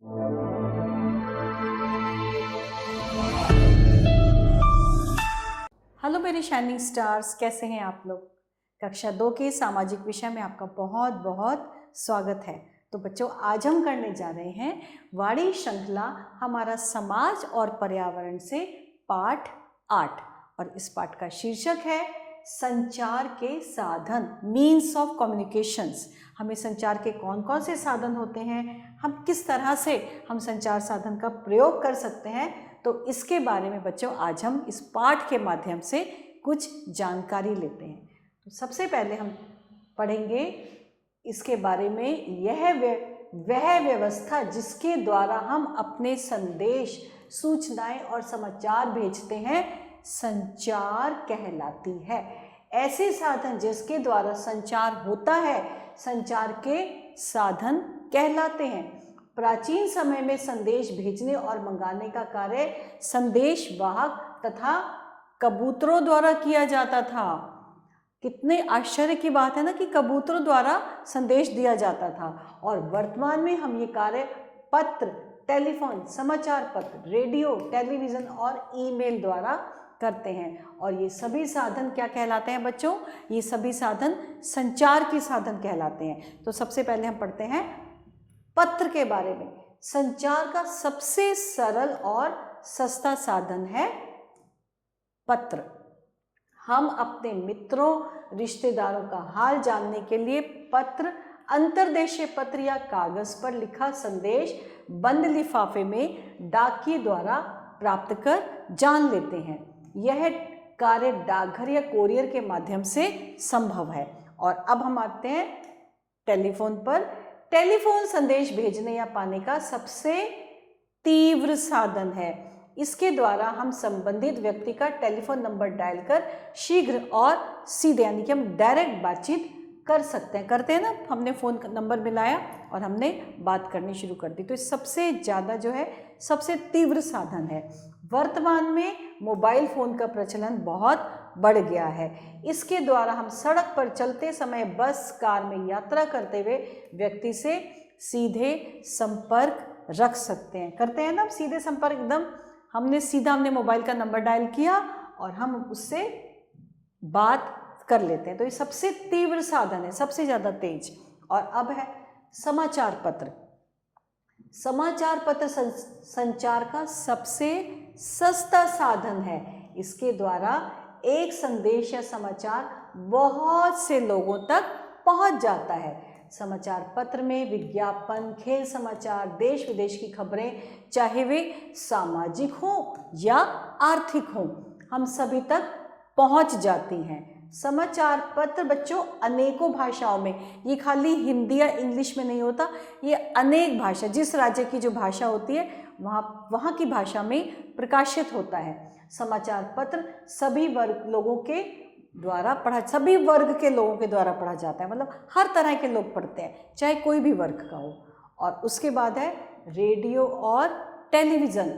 Hello मेरे shining stars, कैसे हैं आप लोग। कक्षा 2 के सामाजिक विषय में आपका बहुत बहुत स्वागत है। तो बच्चों, आज हम करने जा रहे हैं वाणी श्रृंखला हमारा समाज और पर्यावरण से पाठ 8 और इस पाठ का शीर्षक है संचार के साधन, मीन्स ऑफ कम्युनिकेशंस। हमें संचार के कौन कौन से साधन होते हैं, हम किस तरह से हम संचार साधन का प्रयोग कर सकते हैं, तो इसके बारे में बच्चों आज हम इस पाठ के माध्यम से कुछ जानकारी लेते हैं। तो सबसे पहले हम पढ़ेंगे इसके बारे में, वह व्यवस्था जिसके द्वारा हम अपने संदेश, सूचनाएं और समाचार भेजते हैं संचार कहलाती है। ऐसे साधन जिसके द्वारा संचार होता है संचार के साधन कहलाते हैं। प्राचीन समय में संदेश भेजने और मंगाने का कार्य संदेश वाहक तथा कबूतरों द्वारा किया जाता था। कितने आश्चर्य की बात है ना कि कबूतरों द्वारा संदेश दिया जाता था। और वर्तमान में हम ये कार्य पत्र, टेलीफोन, समाचार पत्र, रेडियो, टेलीविज़न और ईमेल द्वारा करते हैं। और ये सभी साधन क्या कहलाते हैं बच्चों? ये सभी साधन संचार के साधन कहलाते हैं। तो सबसे पहले हम पढ़ते हैं पत्र के बारे में। संचार का सबसे सरल और सस्ता साधन है पत्र। हम अपने मित्रों, रिश्तेदारों का हाल जानने के लिए पत्र, अंतर्देशीय पत्र या कागज पर लिखा संदेश बंद लिफाफे में डाकिये द्वारा प्राप्त कर जान लेते हैं। यह कार्य डाकघर या कोरियर के माध्यम से संभव है। और अब हम आते हैं टेलीफोन पर। टेलीफोन संदेश भेजने या पाने का सबसे तीव्र साधन है। इसके द्वारा हम संबंधित व्यक्ति का टेलीफोन नंबर डायल कर शीघ्र और सीधे, यानी कि हम डायरेक्ट बातचीत कर सकते हैं। करते हैं ना, हमने फ़ोन नंबर मिलाया और हमने बात करनी शुरू कर दी। तो सबसे ज़्यादा जो है सबसे तीव्र साधन है। वर्तमान में मोबाइल फ़ोन का प्रचलन बहुत बढ़ गया है। इसके द्वारा हम सड़क पर चलते समय, बस, कार में यात्रा करते हुए व्यक्ति से सीधे संपर्क रख सकते हैं। करते हैं ना सीधे संपर्क, एकदम हमने मोबाइल का नंबर डायल किया और हम उससे बात कर लेते हैं। तो ये सबसे तीव्र साधन है, सबसे ज़्यादा तेज। और अब है समाचार पत्र। समाचार पत्र संचार का सबसे सस्ता साधन है। इसके द्वारा एक संदेश या समाचार बहुत से लोगों तक पहुंच जाता है। समाचार पत्र में विज्ञापन, खेल समाचार, देश विदेश की खबरें, चाहे वे सामाजिक हो या आर्थिक हो, हम सभी तक पहुंच जाती हैं। समाचार पत्र बच्चों अनेकों भाषाओं में, ये खाली हिंदी या इंग्लिश में नहीं होता, ये अनेक भाषा, जिस राज्य की जो भाषा होती है वहाँ की भाषा में प्रकाशित होता है। समाचार पत्र सभी वर्ग के लोगों के द्वारा पढ़ा जाता है। मतलब हर तरह के लोग पढ़ते हैं, चाहे कोई भी वर्ग का हो। और उसके बाद है रेडियो और टेलीविज़न।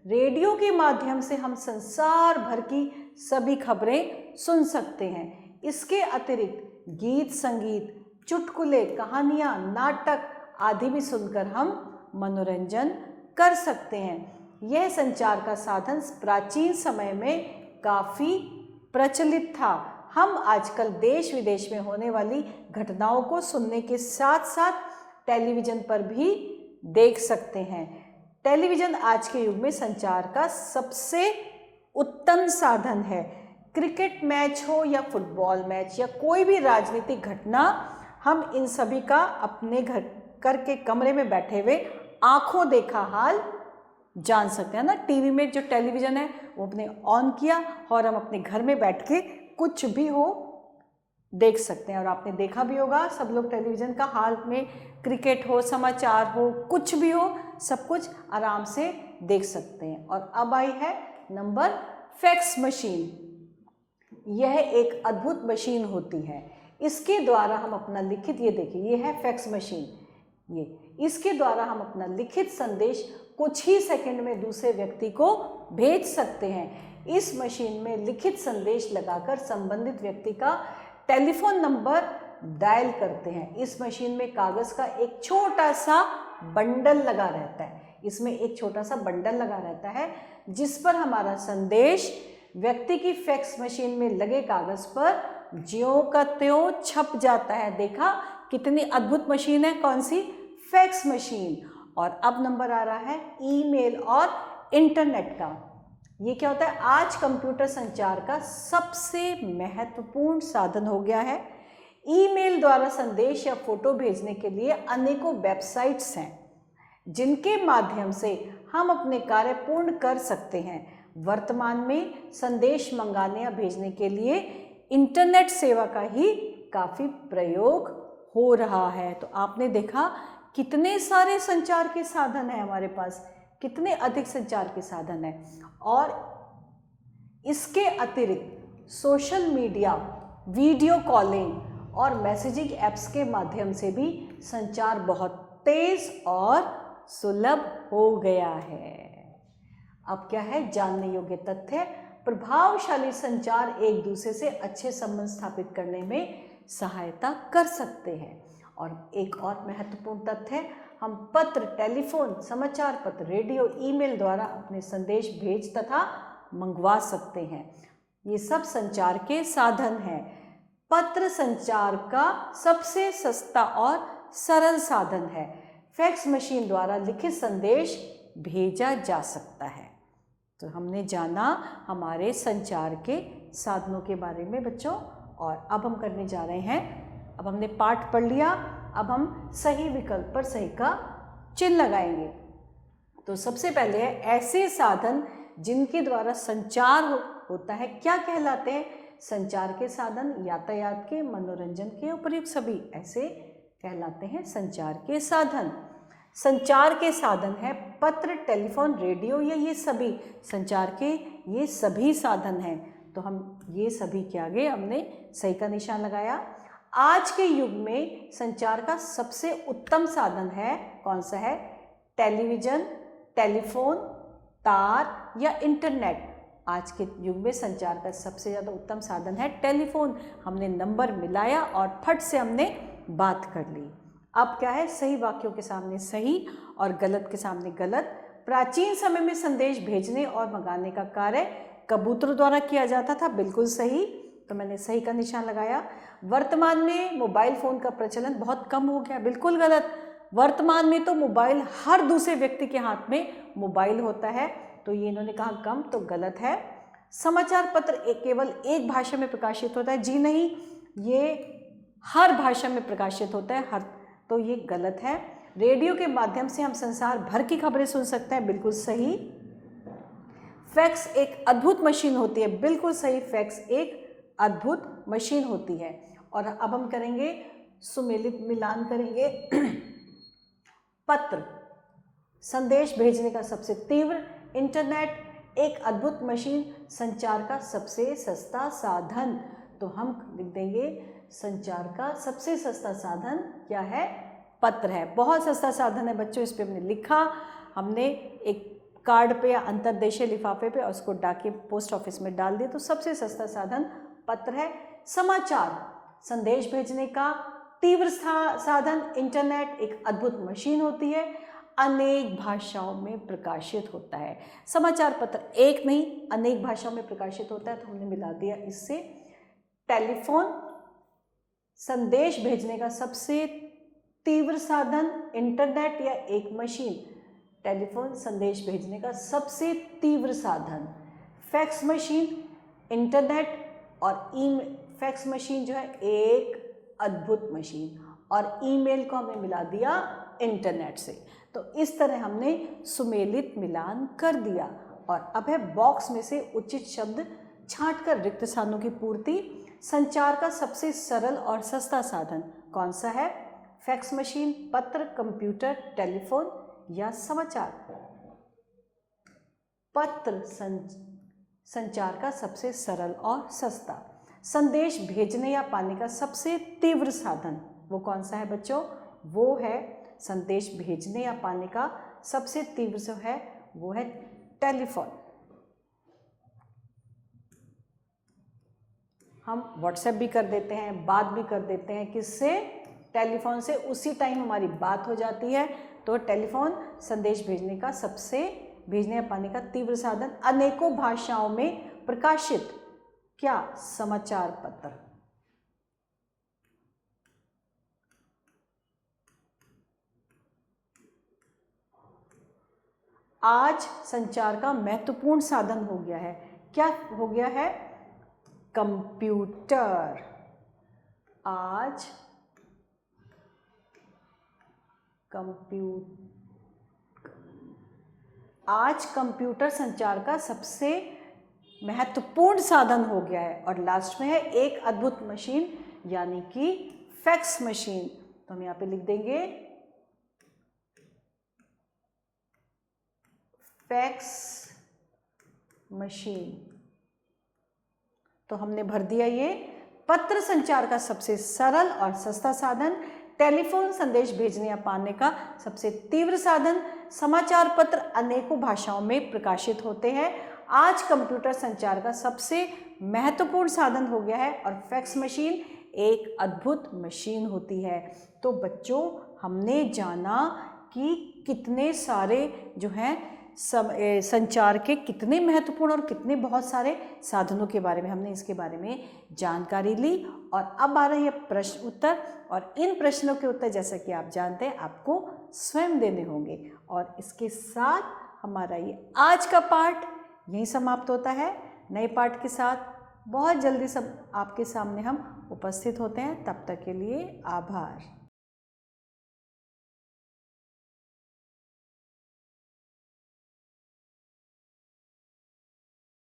रेडियो के माध्यम से हम संसार भर की सभी खबरें सुन सकते हैं। इसके अतिरिक्त गीत, संगीत, चुटकुले, कहानियाँ, नाटक आदि भी सुनकर हम मनोरंजन कर सकते हैं। यह संचार का साधन प्राचीन समय में काफ़ी प्रचलित था। हम आजकल देश विदेश में होने वाली घटनाओं को सुनने के साथ साथ टेलीविज़न पर भी देख सकते हैं। टेलीविज़न आज के युग में संचार का सबसे उत्तम साधन है। क्रिकेट मैच हो या फुटबॉल मैच या कोई भी राजनीतिक घटना, हम इन सभी का अपने घर के कमरे में बैठे हुए आंखों देखा हाल जान सकते हैं ना। टीवी में जो टेलीविज़न है वो अपने ऑन किया और हम अपने घर में बैठ के कुछ भी हो देख सकते हैं। और आपने देखा भी होगा, सब लोग टेलीविज़न का हाल में, क्रिकेट हो, समाचार हो, कुछ भी हो, सब कुछ आराम से देख सकते हैं। और अब आई है नंबर फैक्स मशीन। यह एक अद्भुत मशीन होती है। इसके द्वारा हम अपना लिखित, ये देखिए, ये है फैक्स मशीन। इसके द्वारा हम अपना लिखित संदेश कुछ ही सेकंड में दूसरे व्यक्ति को भेज सकते हैं। इस मशीन में लिखित संदेश लगाकर संबंधित व्यक्ति का टेलीफोन नंबर डायल करते हैं। इस मशीन में कागज का एक छोटा सा बंडल लगा रहता है, इसमें एक छोटा सा बंडल लगा रहता है जिस पर हमारा संदेश व्यक्ति की फैक्स मशीन में लगे कागज पर ज्यों का त्यों छप जाता है। देखा कितनी अद्भुत मशीन है, कौन सी? Fax machine. और अब नंबर आ रहा है ईमेल और इंटरनेट का। ये क्या होता है? आज कंप्यूटर संचार का सबसे महत्वपूर्ण साधन हो गया है। ईमेल द्वारा संदेश या फोटो भेजने के लिए अनेकों वेबसाइट्स हैं जिनके माध्यम से हम अपने कार्य पूर्ण कर सकते हैं। वर्तमान में संदेश मंगाने या भेजने के लिए इंटरनेट सेवा का ही काफ़ी प्रयोग हो रहा है। तो आपने देखा कितने सारे संचार के साधन हैं हमारे पास, कितने अधिक संचार के साधन हैं। और इसके अतिरिक्त सोशल मीडिया, वीडियो कॉलिंग और मैसेजिंग ऐप्स के माध्यम से भी संचार बहुत तेज और सुलभ हो गया है। अब क्या है? जानने योग्य तथ्य। प्रभावशाली संचार एक दूसरे से अच्छे संबंध स्थापित करने में सहायता कर सकते हैं। और एक और महत्वपूर्ण तथ्य, हम पत्र, टेलीफोन, समाचार पत्र, रेडियो, ईमेल द्वारा अपने संदेश भेज तथा मंगवा सकते हैं। ये सब संचार के साधन हैं। पत्र संचार का सबसे सस्ता और सरल साधन है। फैक्स मशीन द्वारा लिखित संदेश भेजा जा सकता है। तो हमने जाना हमारे संचार के साधनों के बारे में बच्चों। और अब हम करने जा रहे हैं, अब हमने पाठ पढ़ लिया, अब हम सही विकल्प पर सही का चिन्ह लगाएंगे। तो सबसे पहले है ऐसे साधन जिनके द्वारा संचार होता है क्या कहलाते हैं? संचार के साधन यातायात के, मनोरंजन के, उपयुक्त सभी ऐसे कहलाते हैं संचार के साधन। संचार के साधन है पत्र, टेलीफोन, रेडियो, ये सभी संचार के ये सभी साधन हैं। तो हम ये सभी के आगे हमने सही का निशान लगाया। आज के युग में संचार का सबसे उत्तम साधन है कौन सा है? टेलीविज़न, टेलीफोन, तार या इंटरनेट। आज के युग में संचार का सबसे ज़्यादा उत्तम साधन है टेलीफोन। हमने नंबर मिलाया और फट से हमने बात कर ली। अब क्या है? सही वाक्यों के सामने सही और गलत के सामने गलत। प्राचीन समय में संदेश भेजने और मंगाने का कार्य कबूतरों द्वारा किया जाता था, बिल्कुल सही, तो मैंने सही का निशान लगाया। वर्तमान में मोबाइल फ़ोन का प्रचलन बहुत कम हो गया, बिल्कुल गलत। वर्तमान में तो मोबाइल हर दूसरे व्यक्ति के हाथ में मोबाइल होता है, तो ये इन्होंने कहा कम, तो गलत है। समाचार पत्र केवल एक भाषा में प्रकाशित होता है, जी नहीं, ये हर भाषा में प्रकाशित होता है, तो ये गलत है। रेडियो के माध्यम से हम संसार भर की खबरें सुन सकते हैं, बिल्कुल सही। फैक्स एक अद्भुत मशीन होती है, बिल्कुल सही, फैक्स एक अद्भुत मशीन होती है। और अब हम करेंगे सुमेलित मिलान करेंगे। पत्र संदेश भेजने का सबसे तीव्र, इंटरनेट एक अद्भुत मशीन, संचार का सबसे सस्ता साधन। तो हम लिख देंगे संचार का सबसे सस्ता साधन क्या है? पत्र है। बहुत सस्ता साधन है बच्चों, इस पे हमने लिखा, हमने एक कार्ड पे या अंतर्देशीय लिफाफे पे और उसको डाके पोस्ट ऑफिस में डाल दिया, तो सबसे सस्ता साधन पत्र है। समाचार संदेश भेजने का तीव्र साधन, इंटरनेट एक अद्भुत मशीन होती है, अनेक भाषाओं में प्रकाशित होता है। समाचार पत्र एक नहीं अनेक भाषाओं में प्रकाशित होता है, तो हमने मिला दिया इससे। टेलीफोन संदेश भेजने का सबसे तीव्र साधन, इंटरनेट या एक मशीन, टेलीफोन संदेश भेजने का सबसे तीव्र साधन। फैक्स मशीन, इंटरनेट और फैक्स मशीन जो है एक अद्भुत मशीन, और ईमेल को हमने मिला दिया इंटरनेट से। तो इस तरह हमने सुमेलित मिलान कर दिया। और अब है बॉक्स में से उचित शब्द छांटकर रिक्त स्थानों की पूर्ति। संचार का सबसे सरल और सस्ता साधन कौन सा है? फैक्स मशीन, पत्र, कंप्यूटर, टेलीफोन या समाचार? पत्र संचार का सबसे सरल और सस्ता। संदेश भेजने या पाने का सबसे तीव्र साधन वो कौन सा है बच्चों? वो है संदेश भेजने या पाने का सबसे तीव्र जो है वो है टेलीफोन। हम व्हाट्सएप भी कर देते हैं, बात भी कर देते हैं, किससे? टेलीफोन से। उसी टाइम हमारी बात हो जाती है, तो टेलीफोन संदेश भेजने या पाने का तीव्र साधन, अनेकों भाषाओं में प्रकाशित क्या? समाचार पत्र। आज संचार का महत्वपूर्ण साधन हो गया है। क्या हो गया है? कंप्यूटर। आज कंप्यूटर संचार का सबसे महत्वपूर्ण साधन हो गया है। और लास्ट में है एक अद्भुत मशीन, यानी कि फैक्स मशीन। तो हम यहाँ पे लिख देंगे फैक्स मशीन। तो हमने भर दिया ये पत्र संचार का सबसे सरल और सस्ता साधन, टेलीफोन संदेश भेजने या पाने का सबसे तीव्र साधन, समाचार पत्र अनेकों भाषाओं में प्रकाशित होते हैं, आज कंप्यूटर संचार का सबसे महत्वपूर्ण साधन हो गया है, और फैक्स मशीन एक अद्भुत मशीन होती है। तो बच्चों, हमने जाना कि कितने सारे जो हैं संचार के कितने महत्वपूर्ण और कितने बहुत सारे साधनों के बारे में हमने इसके बारे में जानकारी ली। और अब आ रही है प्रश्न उत्तर, और इन प्रश्नों के उत्तर जैसा कि आप जानते हैं आपको स्वयं देने होंगे। और इसके साथ हमारा ये आज का पाठ यहीं समाप्त होता है। नए पाठ के साथ बहुत जल्दी सब आपके सामने हम उपस्थित होते हैं। तब तक के लिए आभार।